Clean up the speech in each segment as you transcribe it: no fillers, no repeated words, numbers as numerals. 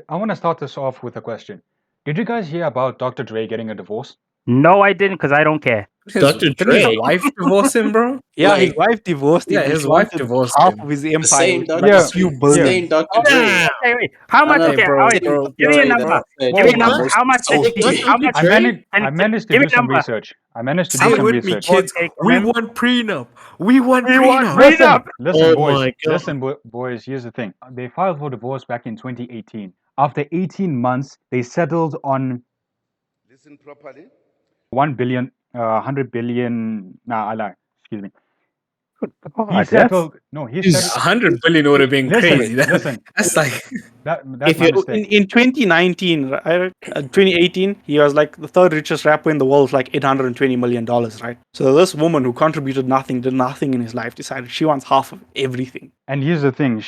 I want to start this off with a question. Did you guys hear about Dr. Dre getting a divorce? No, I didn't, because I don't care. Dr. Didn't his Dre. wife divorce him, bro? Yeah, his Wait. wife divorced him. Yeah, and his she wife wanted divorced half him. of his The empire, same which is Dr. like Yeah, a few The billion. same Dr. Dre. Nah. Okay, wait. How much? Hey, Okay, bro, all right. bro, Give me a Dre number. that said Give me a Wait, number. what? How much did Dr. she? How much? I Dre? managed to give me do a some number. research. I managed to Say do it some with me, research. kids. Take We them. want prenup. We want We want prenup. prenup. Listen, listen, Oh boys. my God. Listen, boys. Here's the thing. They filed for divorce back in 2018. After 18 months, they settled on Listen properly. 100 billion. Nah, I lie. Excuse me. God, He that's settled. No, he Jeez. settled. 100 billion would have been Listen, crazy. listen. That's like That's If my you, mistake. in 2019, right, 2018, he was like the third richest rapper in the world, like $820 million, right? So this woman who contributed nothing, did nothing in his life, decided she wants half of everything. And here's the thing.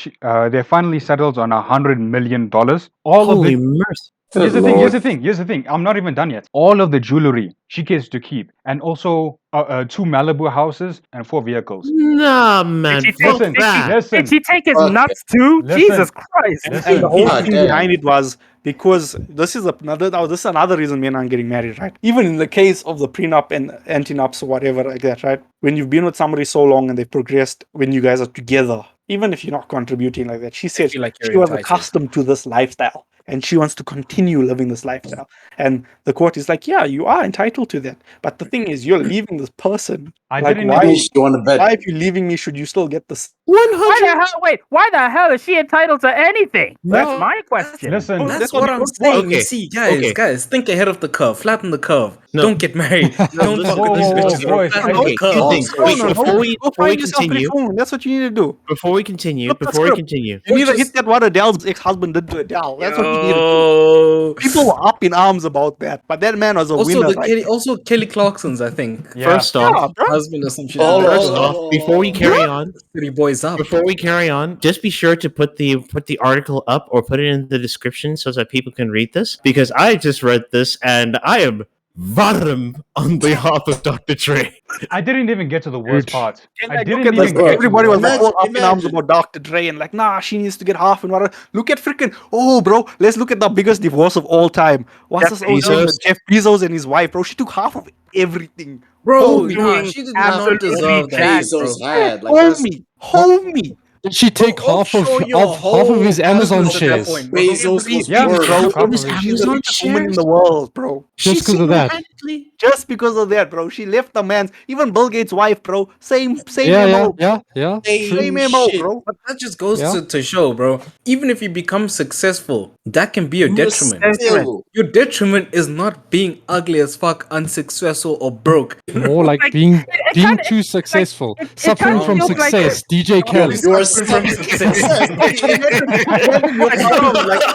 They finally settled on $100 million. All Holy of it. mercy. Here's Good the thing. Here's Lord. the thing. Here's the thing. I'm not even done yet. All of the jewelry she gets to keep, and also 2 Malibu houses and 4 vehicles. Nah, man. she Fuck Listen, that. listen. Did she take his Fuck nuts too? Listen. Jesus Christ! And Listen. the whole God thing damn. behind it was because this is another reason men aren't getting married, right? Even in the case of the prenup and anti-nups or whatever like that, right? When you've been with somebody so long and they've progressed, when you guys are together, even if you're not contributing like that, she said feel like you're she was entitled. accustomed to this lifestyle and she wants to continue living this lifestyle. And the court is like, yeah, you are entitled to that. But the thing is, you're leaving this person. I Like, didn't why? even. You want to bet? Why, if you're leaving me, should you still get this? 100. Why the hell? Wait, why the hell is she entitled to anything? That's No, my question. Listen. That's what what the I'm court saying. Okay, You see, guys, okay. think ahead of the curve. Flatten the curve. No. Don't get married. Don't listen, fuck with these whoa, bitches, bro. boys. Flatten Okay, the curve. two things. Also, Wait, so- before we find yourself continue, pretty cool. That's what you need to do. before we continue, Flip the before we script. continue, You need to just- hit that what Adele's ex-husband did to Adele. That's what you need to do. Yo. People were up in arms about that, but that man was a Also, winner. Kelly Clarkson's, I think. Yeah. first off, Yeah, bro. Husband or some shit. Hold like on, that. first hold on, off, hold before we on. carry on, City boys up. before we carry on, just be sure to put the article up or put it in the description so that people can read this, because I just read this and I am varm on behalf of Dr. Dre. I didn't even get to the worst Dude. part. And I like, didn't look at even this. get to Everybody the was worst like part. all up in arms Imagine. about Dr. Dre and like, nah, she needs to get half and whatever. Look at freaking, oh, bro, let's look at the biggest divorce of all time. What's Jeff this old name? Bezos. Jeff Bezos and his wife, bro. She took half of everything. Bro, Homie. nah, she did not Absolutely deserve that, jacked, shit, bro. Bezos had like that's Homie. Did she take half of Offshore your half of his whole Amazon business at that shares? point, bro. Bezos was Yeah, worth. bro. Bro, His she's the Amazon richest woman in shares? the world, bro. Just because of that. single-handedly- Just because of that, bro. She left the man's. Even Bill Gates' wife, bro. Same Yeah, MO. yeah. Same Same MO, shit. bro. But that just goes Yeah. to show, bro. Even if you become successful, that can be a detriment. Still, Your detriment is not being ugly as fuck, unsuccessful, or broke. More like Like, being it kinda- too successful, it suffering kinda from feels like- success. DJ Khaled. you are stuck in success. Like,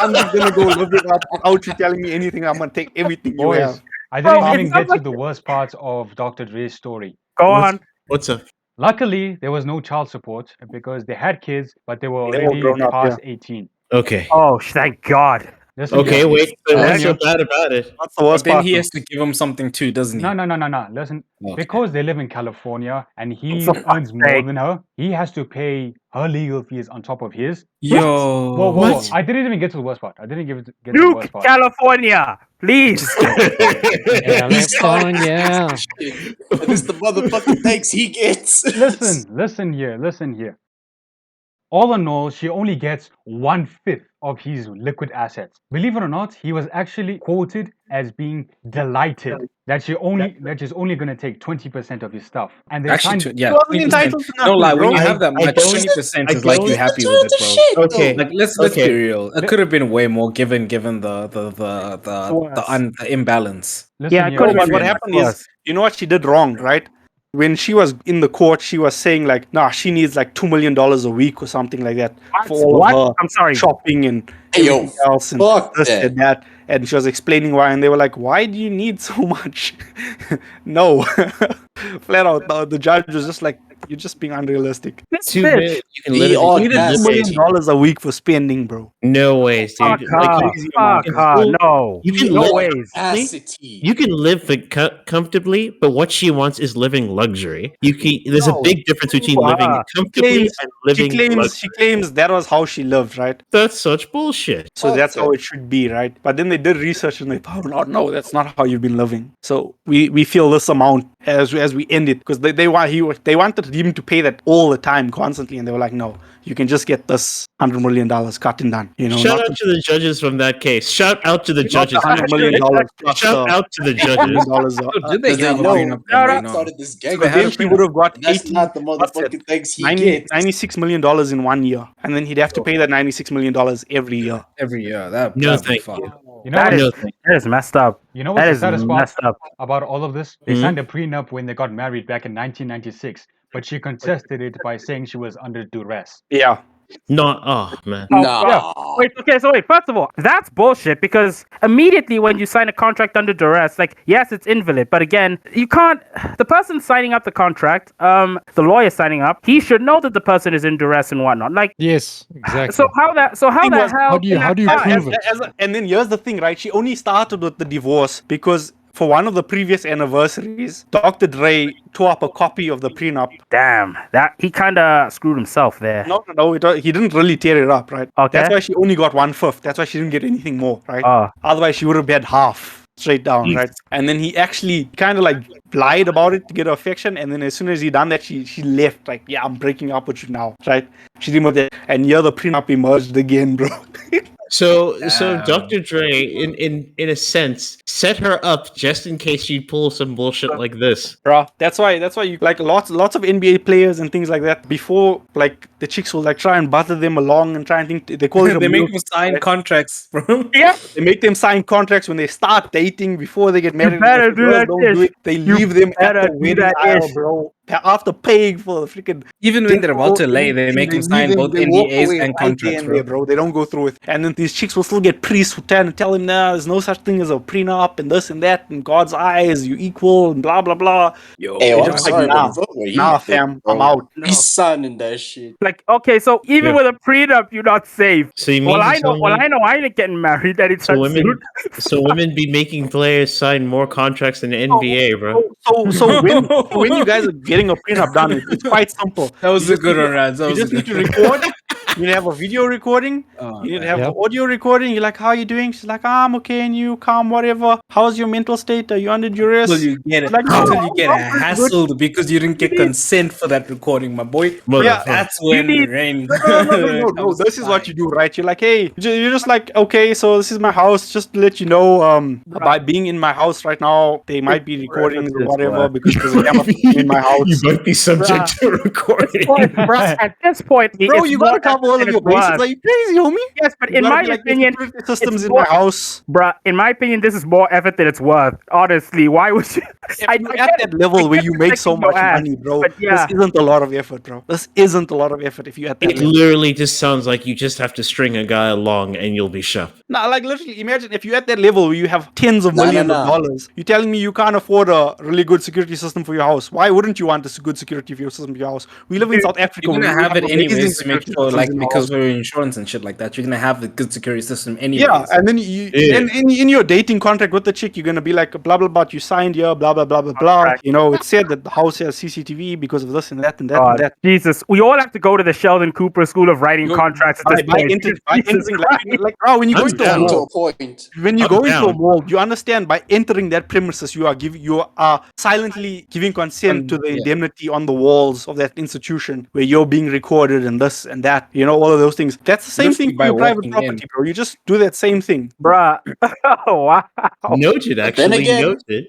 I'm just gonna go live it up without you telling me anything. I'm gonna take everything you Boys, have. I Bro, didn't it even sounds get to like- the worst parts of Dr. Dre's story. Go on. What's up? Luckily, there was no child support because they had kids, but they were They were already grown up, past 18. Okay. Oh, thank God. Listen Okay, here. wait. But what's so Yeah. bad about it? That's the But worst then part. he has to give him something too, doesn't he? No. Listen, Okay. because they live in California and he For fuck's earns more sake. than her, he has to pay her legal fees on top of his. Yo. Whoa. What? I didn't even get to the worst part. I didn't get to the worst Duke, part. California, please. Yeah, that's fine. Yeah. And it's the motherfucking thanks he gets. Listen here. All in all, she only gets 1/5 of his liquid assets. Believe it or not, he was actually quoted as being delighted that she's only going to take 20% of his stuff. And they Actually, signed. yeah, He wasn't 20%. entitled to No nothing, lie, when you bro. have that I much, don't- 20% I is like don't- you're happy with it, bro. Okay. Like let's Okay. be real. It could have been way more given the imbalance. Listen Yeah, it here. could've But been what much happened worse. is, you know what she did wrong, right? When she was in the court, she was saying like, nah, she needs like $2 million a week or something like that for all What? of her I'm sorry. shopping and Hey, yo, everything else and fuck this that. and that. And she was explaining why, and they were like, why do you need so much? No. Flat out, the judge was just like, You're just being unrealistic. This Too bitch. bad you can The literally You need audacity. $2 million a week for spending, bro. no ways, dude. Fuck Like her. crazy Fuck amount. her. No. you can No live ways. Audacity. you can live comfortably, but what she wants is living luxury. There's a No. big difference between Wow. living comfortably Claims- and living luxury. She claims that was how she lived, right? That's such bullshit. So Fuck that's how that. it should be, right? But then they did research and they found out, no, that's not how you've been living. So we feel this amount as we end it because they wanted him to pay that all the time, constantly, and they were like, no, you can just get this $100 million cut and done. You know, Shout not out to the judges from that case. Shout out to the not judges. the $100 million plus Shout out to the $1 judges. million. Did they Because they have a know prenup? No, they no. started this gang. they But had then a he would have got That's 18, not the what's it? motherfucking thanks he 90 gets. $96 million in 1 year, and then he'd have to pay that $96 million every year. Every year. That No, that'd be thank fun. you. You know That what? is No, thank that is messed up. You know That what's the is saddest part messed up. about all of this? They Mhm. signed a prenup when they got married back in 1996, but she contested it by saying she was under duress. Yeah. No, oh man. Nah. Yeah. Wait, okay, so wait, first of all, that's bullshit because immediately when you sign a contract under duress, like, yes, it's invalid, but again, you can't, the person signing up the contract, the lawyer signing up, he should know that the person is in duress and whatnot. Like, Yes, exactly. so how the hell? How do you prove it? And then here's the thing, right? She only started with the divorce because for one of the previous anniversaries, Dr. Dre tore up a copy of the prenup. Damn, that he kind of screwed himself there. No, he didn't really tear it up, right? Okay. That's why she only got 1/5. That's why she didn't get anything more, right? Oh. Otherwise, she would have had half straight down, right? And then he actually kind of like lied about it to get her affection. And then as soon as he done that, she left. Like, yeah, I'm breaking up with you now, right? She didn't want that. And yeah, the prenup emerged again, bro. So Dr. Dre, in a sense, set her up just in case she'd pull some bullshit like this. Bro, that's why you like lots of NBA players and things like that. Before, like the chicks will like try and butter them along and try and think they call it. They a make milk, them sign right? contracts, bro. Yeah. They make them sign contracts when they start dating before they get married. better If the do girls that don't ish. do it, they You leave them at better the do wedding that aisle, ish. bro. After paying for the freaking. Even when they're about to lay, they everything, make them leave sign both they walk NDAs away and right there contracts, and there, bro. They don't go through it. And then these chicks will still get priests who try and tell him, nah, there's no such thing as a prenup and this and that. In God's eyes, you equal and blah, blah, blah. Yo, Hey, It's I'm just like, sorry, nah, but vote where he nah, think, fam, bro. I'm out. He's signing that shit. Like, okay, so even Yeah. with a prenup, you're not safe. So you mean Well, to I know. tell Well, me- I know. I ain't getting married anytime soon. so women be making players sign more contracts than the NBA, bro. So when you guys are getting a prenup done, it's quite simple. That was You a just good need to- one, Rans. That You was a just need good to record. You need to have a video recording. You need to have Yeah. the audio recording. You're like, how are you doing? She's like, I'm okay, and you, calm, whatever. How's your mental state? Are you under duress? Until you get it, Like, until no, you get I'm pretty good. hassled because you didn't get consent for that recording, my boy. Motherfucker. That's when need- rain. No. This is what you do, right? You're like, hey, you're just like, okay, so this is my house. Just to let you know, by being in my house right now, they might be recordings or whatever because there's a camera in my house. You might be subject to recording. At this point, Bro, it's you more gotta cover all of than your it's worth. bases. Are you crazy, homie? Yes, but You in gotta my be like, the opinion, security systems it's in more- my house. bruh, in my opinion, this is more effort than it's worth. Honestly, why would you? If you're at that level where you make so much money, bro, but yeah. this isn't a lot of effort, bro. This isn't a lot of effort if you're at that It level. literally just sounds like you just have to string a guy along and you'll be shut. Nah, like literally, imagine if you're at that level where you have tens of Nah, millions nah, of nah. dollars. You're telling me you can't afford a really good security system for your house. Why wouldn't you want a good security for your system for your house? We live in South Africa. You're gonna where we have it amazing anyways to make security sure, systems like, in our because house. we're insurance and shit like that. You're gonna have a good security system anyways. Yeah, and then you Yeah. and in your dating contract with the chick, you're gonna be like blah blah blah. You signed here, blah blah blah blah blah. Contract. You know, it said that the house has CCTV because of this and that and that and that. Jesus, we all have to go to the Sheldon Cooper School of Writing You- Contracts at By, this by, point. enter, by Jesus entering, Christ. like bro, when you go I'm into a down. Down to mall, a point. when you I'm go into a down. mall, you understand by entering that premises, you are silently giving consent to the Yeah. indemnity on the walls of that institution where you're being recorded and this and that. You know, all of those things. That's the same Literally thing by for your private walking property, in. bro. You just do that same thing. Bruh. Oh, wow. Noted, then actually again- noted.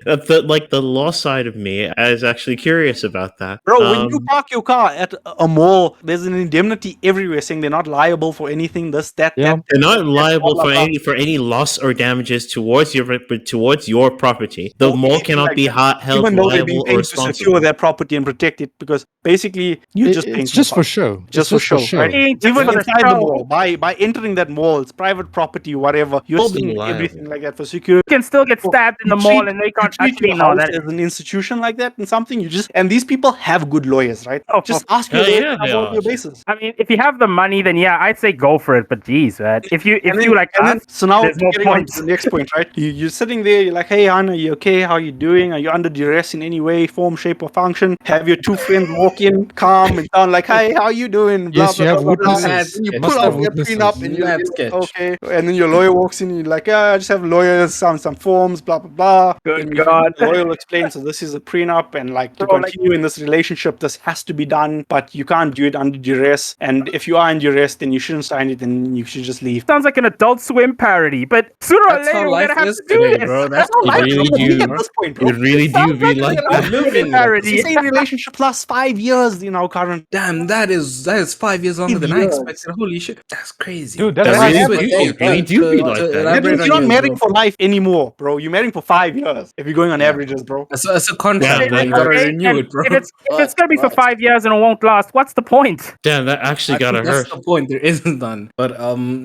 The law side of me is actually curious about that. Bro, when you park your car at a mall, there's an indemnity everywhere saying they're not liable for anything, this, that, Yeah. that. they're not liable blah, for blah. any loss or damages towards your property. The Okay, mall cannot like be that. held Even though they're being liable or paid to secure responsible. their property and protect it, because basically you're just paying It's just for fun. show. Just It's for show, right? Being mean, just even for the inside the show. mall, by entering that mall, it's private property, whatever. You're Hold them seeing liable. everything like that for security. You can still get stabbed in the mall, and they can't treat actually your know house that. as an institution like that and something. You just and these people have good lawyers, right? Oh, Just ask your Hell lawyer yeah, to they cover all are. your bases. I mean, if you have the money, then yeah, I'd say go for it. But geez, man, if you like us, so now there's no getting on point. to the next point, right? You're sitting there, you're like, hey, Anna, you okay? How you doing? Are you under duress in any way, form, shape, or function? Have your two friends walk in, calm, and sound like, hey, how you doing? Blah, Yes, blah, you have blah, blah, blah. witnesses. And you Must pull have out your witnesses. prenup and you're Mad like, sketch. okay. And then your lawyer walks in and you're like, I just have lawyers, some forms, blah, blah, blah. Good And God. the lawyer will explain, so this is a prenup and like to Bro, like- continue in this relationship, this has to be done, but you can't do it under duress. And if you are in duress, then you shouldn't sign it and you should just leave. Sounds like an Adult Swim parody, but sooner or That's later how we're life gonna have is to do today, this. bro. That's How You life really should be do. at this point, bro. You really do Sounds be like like an that. Adult Swim Living like parody. This is a relationship plus 5 years in our current. Damn, that is 5 years longer than I Years. expected. Holy shit, that's crazy. Dude, That that's really, why do, it really do be like to that. That elaborate means on you're not yours, married bro. for life anymore, bro. You're married for 5 years if you're going on Yeah. averages, bro. It's a contract, Damn, bro. that You gotta hurts. renew and it, bro. if it's gonna be for Right. 5 years and it won't last, what's the point? Damn, that actually I gotta think that's hurt. the point. There isn't none. But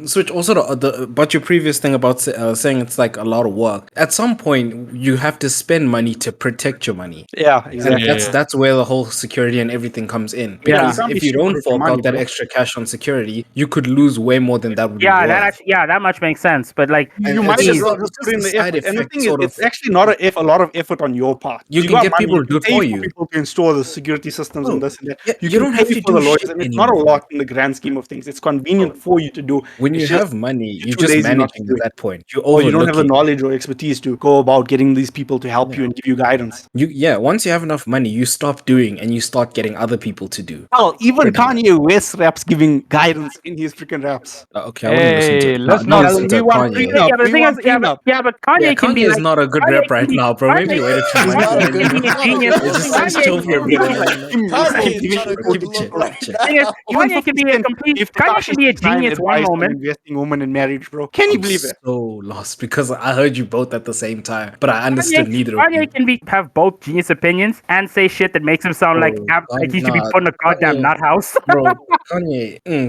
switch also but your previous thing about saying it's like a lot of work. At some point, you have to spend money to protect your money. Yeah, And exactly. that's where the whole security and everything comes in. Yeah. Because You can't if be you stupid don't with your fork money, out that bro. extra cash on security, you could lose way more than that would be Yeah, worth. that much makes sense. But like, You And might it's as just- well it's just just put in the the side effort. And the effect thing is, sort of- it's actually not a lot of effort on your part. You can got get people to do it pay for you. people to install the security systems and Bro, this and that. yeah, you can don't have pay to for do the lawyers, shit and it's not a anymore. lot in the grand scheme of things. It's convenient for you to do. When you It's just have money, you're you're too just lazy not to managing do at it. that point. You're or you don't have the overlooking. knowledge or expertise to go about getting these people to help you and give you guidance. Once you have enough money, you stop doing and you start getting other people to do. Well, even Pretty much. Kanye West raps giving guidance in his freaking raps. Okay, I wouldn't listen to Hey, it. let's Not not- listen to We want Kanye. prenup. yeah, but the we thing want is, yeah, prenup. but Kanye Yeah, can be Kanye is like, not a good Kanye rap can right be- now, bro. Maybe you waited too much. not a Kanye good can be a rap. genius. It just Kanye seems chill for a can bit. be man. like- Kanye is not a Keep good it look chill, right. chill. thing is, Even Kanye can be a 50 Cent, complete. if Kanye Tekashi can be a 69 genius one advised on moment. investing woman in marriage, bro. Can you I'm believe it? so lost because I heard you both at the same time, but I understood neither of you. Kanye can have both genius opinions and say shit that makes him sound like he should be Nah, put in a goddamn Kanye- nut house. Bro,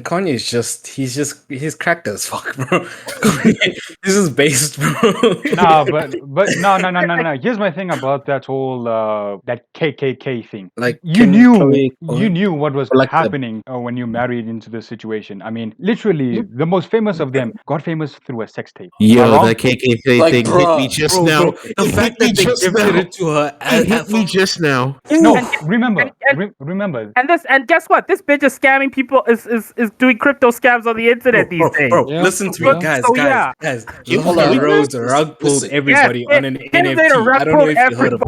Kanye's he's cracked as fuck, bro. This is based, bro. No, but no. Here's my thing about that whole that KKK thing. Like, you Kim knew Chloe you Cohen? knew what was Or like the- happening when you married into this situation. I mean, literally, the most famous of them got famous through a sex tape. Am I Yo, wrong? that KKK Like, thing hit me bruh, just bro, now. bro, the It fact hit me that they just gifted now. it to her It hit me just now. No, And- remember, and- remember. And guess what? This bitch is scamming people. Is doing crypto scams on the internet these days. Bro, Yeah. listen to Yeah. me, guys. So, yeah. Guys. You Lola believe Rose rug pulled Listen. everybody Yes, on an Kim Zeta NFT. rug I don't know pulled if you heard of it.